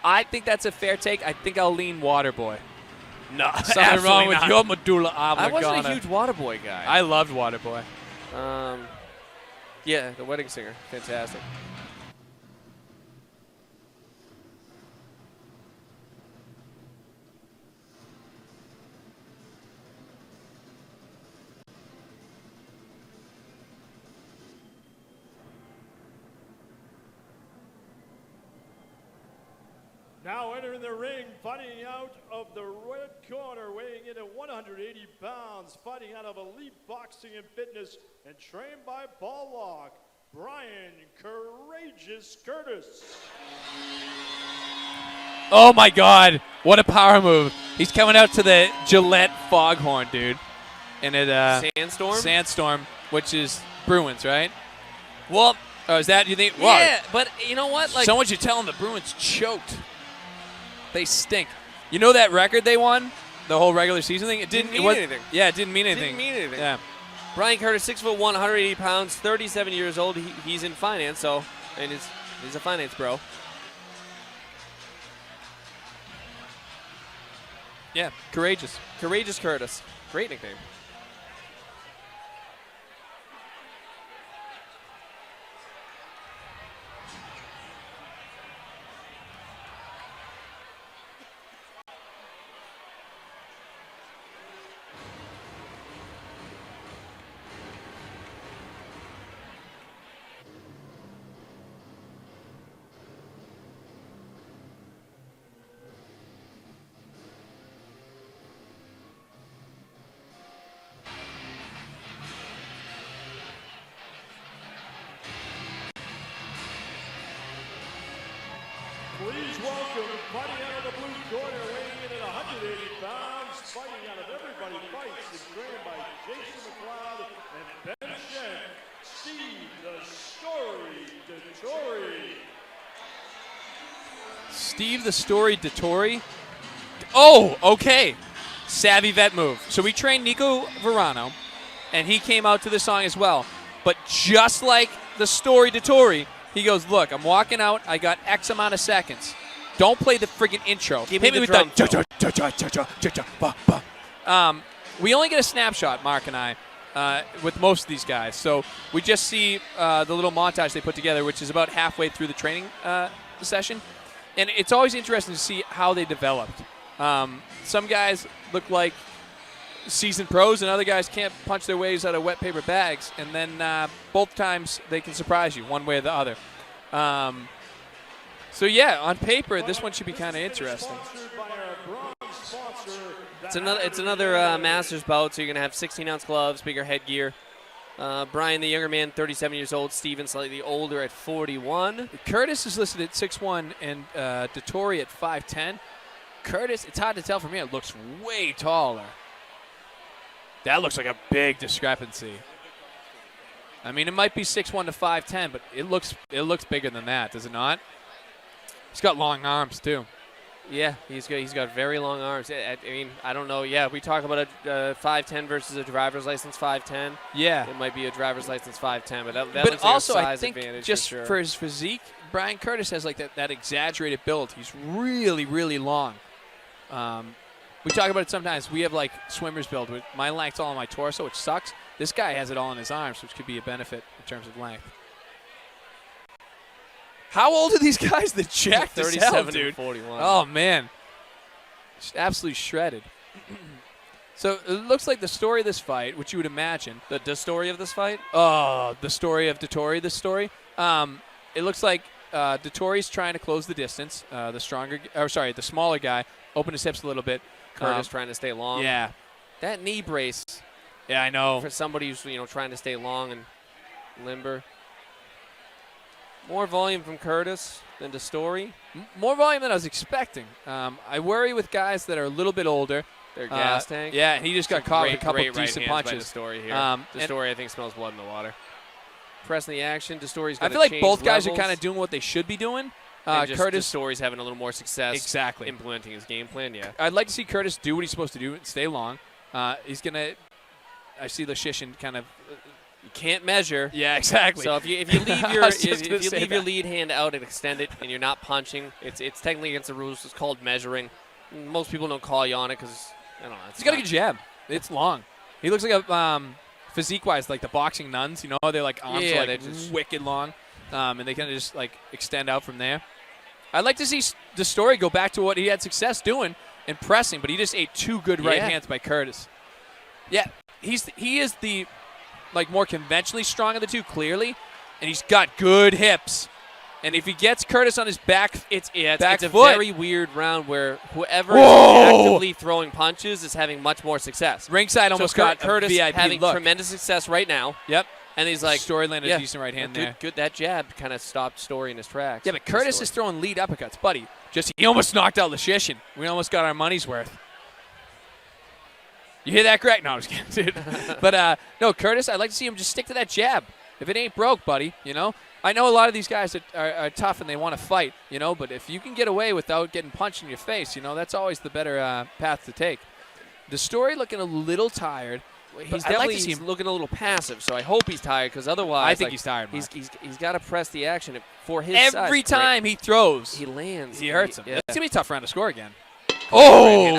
I think that's a fair take. I think I'll lean Waterboy. No, Something wrong with your medulla I oblongata. wasn't a huge Waterboy guy. I loved Waterboy. Yeah, the wedding singer. Fantastic. Now entering the ring, fighting out of the red corner, weighing in at 180 pounds, fighting out of elite boxing and fitness, and trained by Paul Locke, Brian Courageous Curtis. Oh, my God. What a power move. He's coming out to the Gillette Foghorn, dude. And it Sandstorm, which is Bruins, right? Well, oh, is that, you think? Yeah, but you know what? Like, someone should tell him the Bruins choked. They stink. You know that record they won? The whole regular season thing? It didn't mean anything. Yeah, it didn't mean anything. Didn't mean anything. Yeah. Brian Curtis, 6'1", 180 pounds, 37 years old. He's in finance, and he's a finance bro. Yeah, courageous. Courageous Curtis. Great nickname. Please welcome, fighting out of the blue corner, weighing in at 180 pounds, fighting out of Everybody Fights, and trained by Jason McLeod and Ben Shen, Steve the Story Detore. Steve the Story Detore. Oh, okay. Savvy vet move. So we trained Nico Verano, and he came out to the song as well. But just like the Story Detore, he goes, look, I'm walking out. I got X amount of seconds. Don't play the friggin' intro. Give me the drum fill. We only get a snapshot, Mark and I, with most of these guys. So we just see the little montage they put together, which is about halfway through the training session. And it's always interesting to see how they developed. Some guys look like seasoned pros, and other guys can't punch their ways out of wet paper bags. And then both times they can surprise you one way or the other. So, yeah, on paper, this one should be kind of interesting. It's another Masters bout, so you're going to have 16-ounce gloves, bigger headgear. Brian, the younger man, 37 years old. Steven, slightly older at 41. Curtis is listed at 6'1", and Detore at 5'10". Curtis, it's hard to tell from here, looks way taller. That looks like a big discrepancy. I mean, it might be 6'1" to 5'10", but it looks bigger than that, does it not? He's got long arms, too. Yeah, he's got very long arms. I mean, I don't know. Yeah, we talk about a 5'10" versus a driver's license 5'10". Yeah. It might be a driver's license 5'10", but that but looks also, like a size I think advantage just for, sure. for his physique, Brian Curtis has like that exaggerated build. He's really, really long. We talk about it sometimes. We have like swimmer's build with my length's all on my torso, which sucks. This guy has it all in his arms, which could be a benefit in terms of length. How old are these guys? They're jacked as hell, 37 dude. and 41. Oh, man. Just absolutely shredded. So it looks like the story of this fight, which you would imagine. The story of this fight? Oh, the story of Detore, this story. It looks like Dettore's trying to close the distance. The smaller guy opened his hips a little bit. Curtis trying to stay long. Yeah. That knee brace. Yeah, I know. For somebody who's trying to stay long and limber. More volume from Curtis than Detore. More volume than I was expecting. I worry with guys that are a little bit older. Their gas tank. Yeah, he just got caught with a couple great decent punches. Detore here. Detore, I think, smells blood in the water. Pressing the action. Destore's got I feel like both guys are kind of doing what they should be doing. Curtis Destore's having a little more success exactly implementing his game plan, yeah. I'd like to see Curtis do what he's supposed to do and stay long. He's going to – I see Lashishin kind of You can't measure. Yeah, exactly. So if you leave your was just gonna say your that. lead hand out and extend it, and you're not punching, it's technically against the rules. It's called measuring. Most people don't call you on it because I don't know. He's got a good jab. It's long. He looks like a physique-wise, like the boxing nuns. You know, they're like arms are they're like just wicked long, and they kind of just like extend out from there. I'd like to see the story go back to what he had success doing and pressing, but he just ate 2 good right hands by Curtis. Yeah, he is the like more conventionally strong of the two, clearly, and he's got good hips. And if he gets Curtis on his back, it's a foot. very weird round where whoever is actively throwing punches is having much more success. Ringside almost got Curtis a VIP having look. tremendous success right now. Yep. And he's like, Story landed a decent right hand there. Good. That jab kind of stopped Story in his tracks. Yeah, but Curtis is throwing lead uppercuts, buddy. He almost knocked out Lashishin. We almost got our money's worth. You hear that, Greg? No, I'm just kidding, dude. But no, Curtis, I'd like to see him just stick to that jab. If it ain't broke, buddy, you know. I know a lot of these guys are tough and they want to fight, you know. But if you can get away without getting punched in your face, you know, that's always the better path to take. The Story looking a little tired. He's definitely looking a little passive, so I hope he's tired because otherwise, I think he's tired. Mark. He's got to press the action for his every size. time he throws, he lands. He hurts him. Yeah. It's gonna be a tough round to score again. Oh,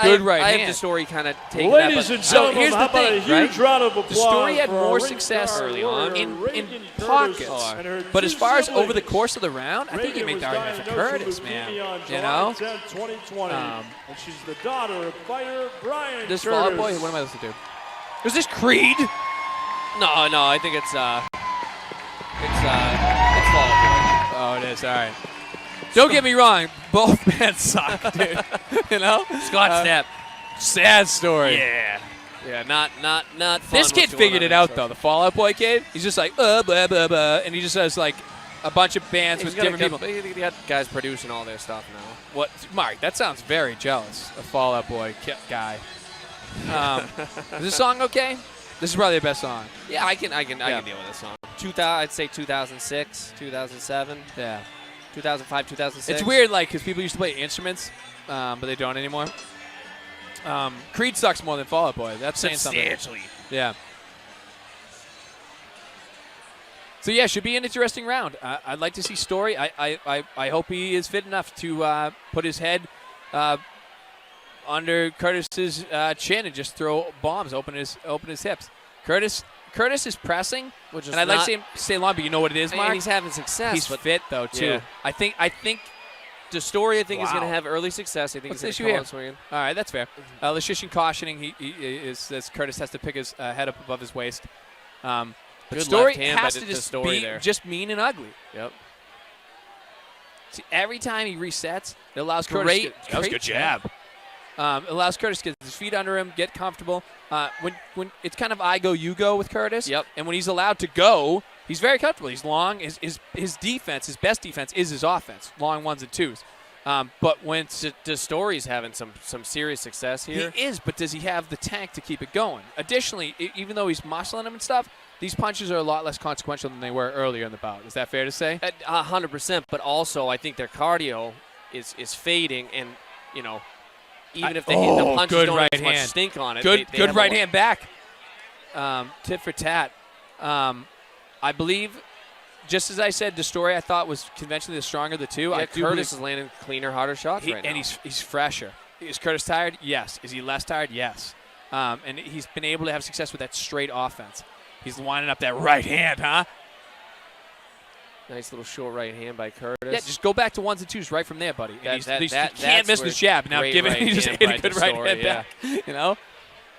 good right I hand. have the Story kind of taking Ladies that. and gentlemen, here's how the about thing, a huge round of applause The Story had for our more ring success star early on in Reagan pockets, Curtis and her but two as far as over the siblings. course of the round, I think he made the argument for Curtis, man. You know, 10, 2020. And she's the daughter of fighter Brian this Curtis. Fall Out Boy. What am I listening to? Was this Creed? No, I think it's Fall Out Boy. Oh, it is. All right. Don't get me wrong. Both bands suck, dude. You know? Scott Stapp. Sad story. Yeah, not fun. This kid figured it out, though. The Fall Out Boy kid. He's just like, blah, blah, blah. And he just has, like, a bunch of bands with different people. He got guys producing all their stuff now. What? Mark, that sounds very jealous. A Fall Out Boy guy. Is this song okay? This is probably the best song. Yeah, I can deal with this song. I'd say 2006, 2007. Yeah. 2005, 2006. It's weird, like, because people used to play instruments, but they don't anymore. Creed sucks more than Fall Out Boy. That's saying something. Substantially. Yeah. So, yeah, should be an interesting round. I'd like to see Story. I hope he is fit enough to put his head under Curtis's chin and just throw bombs, open his hips. Curtis is pressing, and I'd like to see him stay long, but you know what it is, Mark? And he's having success. He's fit, though, too. Yeah. I think the Story, is going to have early success. I think What's he's the going issue to come here? out swinging. All right, that's fair. Lashishin cautioning says Curtis has to pick his head up above his waist. But Good Story left hand has by to the just Story be there. just mean and ugly. Yep. See, every time he resets, it allows Curtis Great that was a good jab. It allows Curtis to get his feet under him, get comfortable. When it's kind of I go, you go with Curtis. Yep. And when he's allowed to go, he's very comfortable. He's long. His defense, his best defense, is his offense. Long ones and twos. But when the Story's having some serious success here. He is, but does he have the tank to keep it going? Additionally, even though he's muscling him and stuff, these punches are a lot less consequential than they were earlier in the bout. Is that fair to say? 100%. But also, I think their cardio is fading, and even if the punches don't have as much stink on it. Good right hand back. Tit for tat. I believe, just as I said, the Story I thought was conventionally the stronger of the two. Yeah, Curtis is landing cleaner, harder shots right now. And he's fresher. Is Curtis tired? Yes. Is he less tired? Yes. And he's been able to have success with that straight offense. He's lining up that right hand, huh? Nice little short right hand by Curtis. Yeah, just go back to ones and twos right from there, buddy. You can't miss the jab. Now, given he just hit a good right hand back. You know,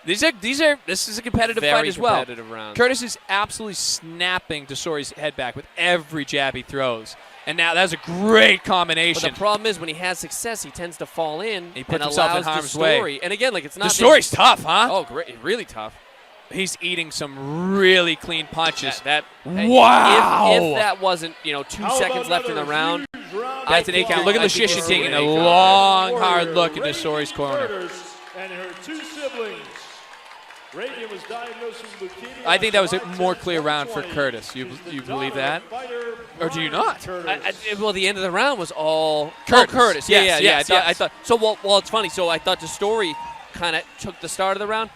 this is a competitive fight as well. Competitive round. Curtis is absolutely snapping Desore's head back with every jab he throws, and now that's a great combination. But the problem is when he has success, he tends to fall in. He puts and himself in allows harm's Story. way. And again, it's not. The Story's tough, huh? Oh, great! Really tough. He's eating some really clean punches. Wow! If that wasn't 2 seconds left in the round, that's an 8 count. Look at Lashishin taking a long, hard look into Story's corner. And her two siblings. Reagan was diagnosed with leukemia. I think that was a more clear round for Curtis. You believe that, or do you not? Well, the end of the round was all Curtis. Curtis. Yes. I thought so. Well, it's funny. So I thought the Story kind of took the start of the round,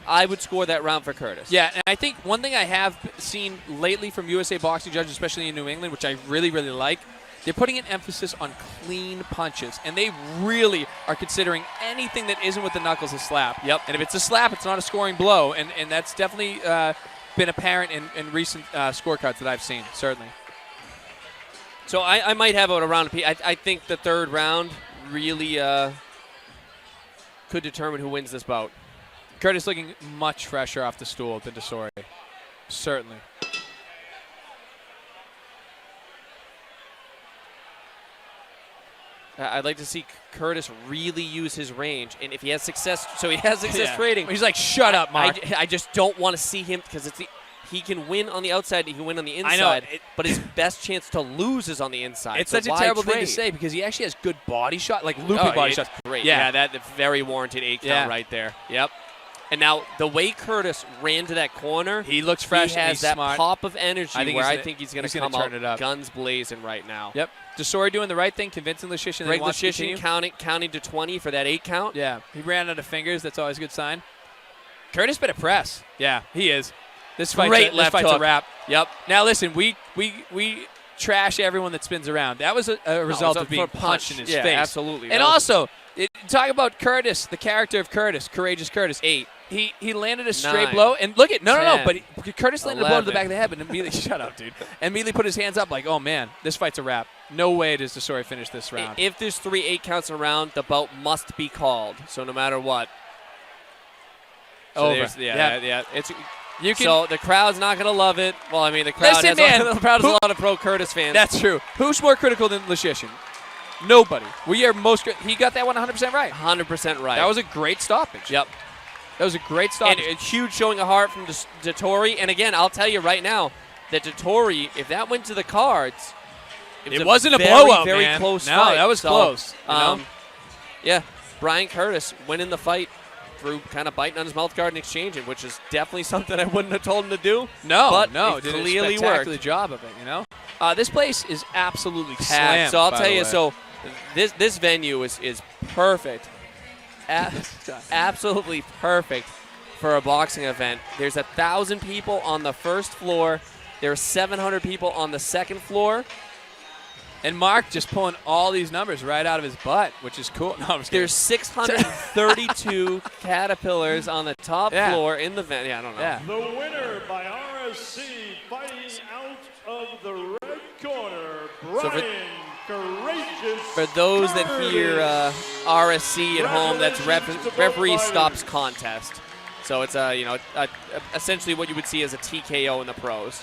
I would score that round for Curtis. Yeah, and I think one thing I have seen lately from USA boxing judges, especially in New England, which I really, really like, they're putting an emphasis on clean punches, and they really are considering anything that isn't with the knuckles a slap. Yep. And if it's a slap, it's not a scoring blow, and that's definitely been apparent in recent scorecards that I've seen, certainly. So I might have it around. I think the third round really could determine who wins this bout. Curtis looking much fresher off the stool than Detore. Certainly. I'd like to see Curtis really use his range, and if he has success, so he has success trading. He's like, shut up, Mark. I just don't want to see him because he can win on the outside, he can win on the inside. I know, but his best chance to lose is on the inside. It's so such a why terrible trade? thing to say because he actually has good body shot, like looping body shots. Great. Yeah, that's very warranted 8 count right there. Yep. And now the way Curtis ran to that corner, he looks fresh. He has he's that smart. pop of energy I think he's going to come turn out it up. guns blazing right now. Yep. Detore doing the right thing, convincing Lashishin that he wants to continue. counting to 20 for that 8 count. Yeah, he ran out of fingers. That's always a good sign. Curtis better press. Yeah, he is. This fight's a wrap. Yep. Now listen, we trash everyone that spins around. That was a result of being punched in his face. Absolutely. And also, talk about Curtis, the character of Curtis, courageous Curtis. 8. He landed a straight blow, and look at but Curtis landed 11. a blow to the back of the head, but immediately shut up, dude. And immediately put his hands up like, oh man, this fight's a wrap. No way does Detore finish this round. If there's 3 8 counts in a round, the bout must be called. So no matter what. So over. So the crowd's not going to love it. Well, I mean, the crowd has a lot of pro Curtis fans. That's true. Who's more critical than Lashishin? Nobody. We are most. He got that one 100% right. 100% right. That was a great stoppage. Yep. That was a great stoppage. And a huge showing of heart from Detore. And again, I'll tell you right now that Detore, if that went to the cards, it wasn't a blowout, very man. close no, fight. that was close. Yeah, Brian Curtis winning the fight through kind of biting on his mouth guard and exchanging, which is definitely something I wouldn't have told him to do. No, it did clearly a spectacular worked. Job of it, you know. This place is absolutely packed. slammed. So I'll tell you. So this venue is perfect. Absolutely perfect for a boxing event. There's 1,000 people on the first floor. There's 700 people on the second floor. And Mark just pulling all these numbers right out of his butt, which is cool. No, I'm just kidding. There's 632 Caterpillars on the top floor in the venue. Yeah, I don't know. Yeah. The winner by RSC, fighting out of the red corner, Brian Courageous. For those that hear RSC at home, that's referee stops contest. So it's essentially what you would see as a TKO in the pros.